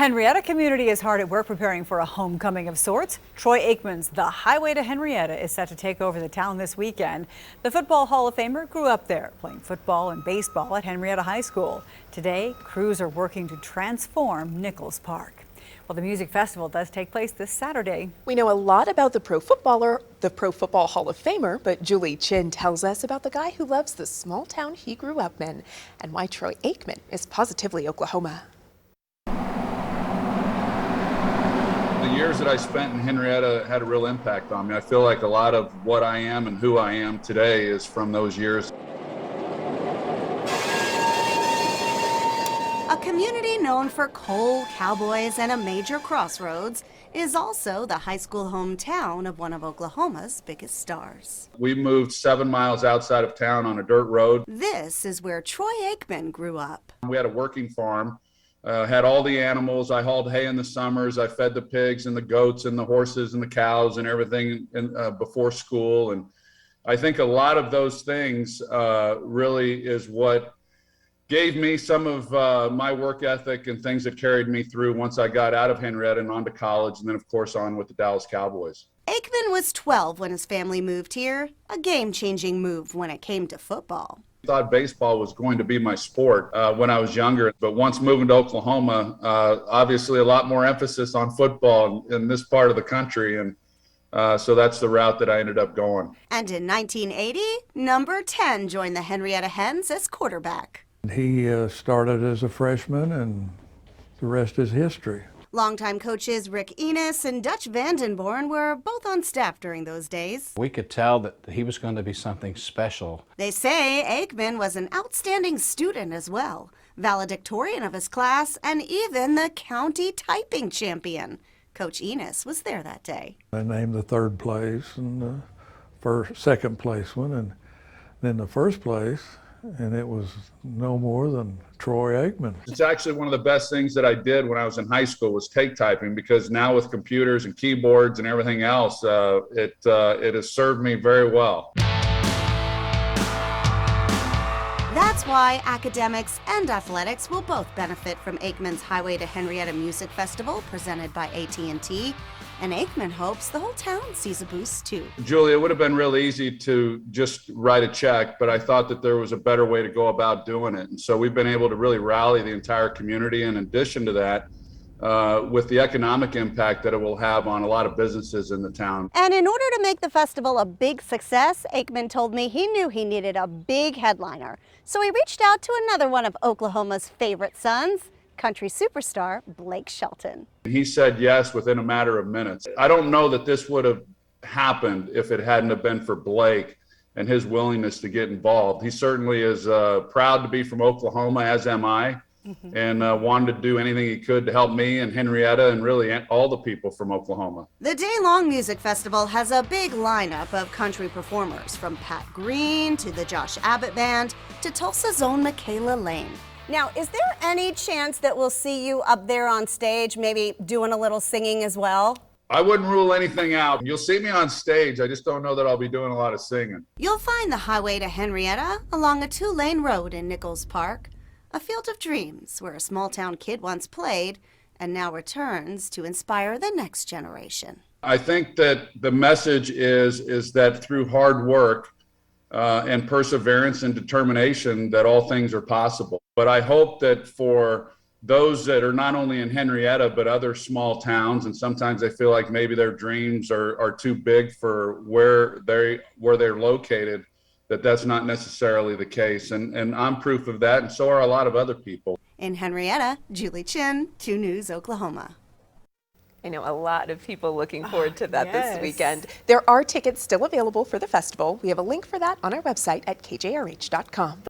Henryetta community is hard at work preparing for a homecoming of sorts. Troy Aikman's The Highway to Henryetta is set to take over the town this weekend. The Football Hall of Famer grew up there, playing football and baseball at Henryetta High School. Today, crews are working to transform Nichols Park. Well, the music festival does take place this Saturday. We know a lot about the Pro Football Hall of Famer, but Julie Chin tells us about the guy who loves the small town he grew up in and why Troy Aikman is positively Oklahoma. The years that I spent in Henryetta had a real impact on me. I feel like a lot of what I am and who I am today is from those years. A community known for coal, cowboys, and a major crossroads is also the high school hometown of one of Oklahoma's biggest stars. We moved 7 miles outside of town on a dirt road. This is where Troy Aikman grew up. We had a working farm. Had all the animals. I hauled hay in the summers. I fed the pigs and the goats and the horses and the cows and everything before school. And I think a lot of those things really is what gave me some of my work ethic and things that carried me through once I got out of Henryetta and on to college, and then of course on with the Dallas Cowboys. Aikman was 12 when his family moved here, a game-changing move when it came to football. I thought baseball was going to be my sport when I was younger, but once moving to Oklahoma, obviously a lot more emphasis on football in this part of the country, and so that's the route that I ended up going. And in 1980, number 10 joined the Henryetta Hens as quarterback. He started as a freshman, and the rest is history. Longtime coaches Rick Enos and Dutch Vandenborn were both on staff during those days. We could tell that he was going to be something special. They say Aikman was an outstanding student as well, valedictorian of his class, and even the county typing champion. Coach Enos was there that day. They named the third place and the second place one, and then the first place, and it was no more than Troy Aikman. It's actually one of the best things that I did when I was in high school was take typing, because now with computers and keyboards and everything else, it has served me very well. That's why academics and athletics will both benefit from Aikman's Highway to Henryetta Music Festival presented by AT&T. And Aikman hopes the whole town sees a boost too. Julie, it would have been real easy to just write a check, but I thought that there was a better way to go about doing it. And so we've been able to really rally the entire community. In addition to that, with the economic impact that it will have on a lot of businesses in the town. And in order to make the festival a big success, Aikman told me he knew he needed a big headliner. So he reached out to another one of Oklahoma's favorite sons, country superstar Blake Shelton. He said yes within a matter of minutes. I don't know that this would have happened if it hadn't have been for Blake and his willingness to get involved. He certainly is proud to be from Oklahoma, as am I, and wanted to do anything he could to help me and Henryetta and really all the people from Oklahoma. The day-long music festival has a big lineup of country performers, from Pat Green to the Josh Abbott Band to Tulsa's own Michaela Lane. Now, is there any chance that we'll see you up there on stage, maybe doing a little singing as well? I wouldn't rule anything out. You'll see me on stage. I just don't know that I'll be doing a lot of singing. You'll find the Highway to Henryetta along a 2-lane road in Nichols Park, a field of dreams where a small-town kid once played and now returns to inspire the next generation. I think that the message is that through hard work and perseverance and determination that all things are possible. But I hope that for those that are not only in Henryetta but other small towns, and sometimes they feel like maybe their dreams are too big for where they're located, that's not necessarily the case. And I'm proof of that, and so are a lot of other people. In Henryetta, Julie Chin, 2 News, Oklahoma. I know a lot of people looking forward to that yes. this weekend. There are tickets still available for the festival. We have a link for that on our website at kjrh.com.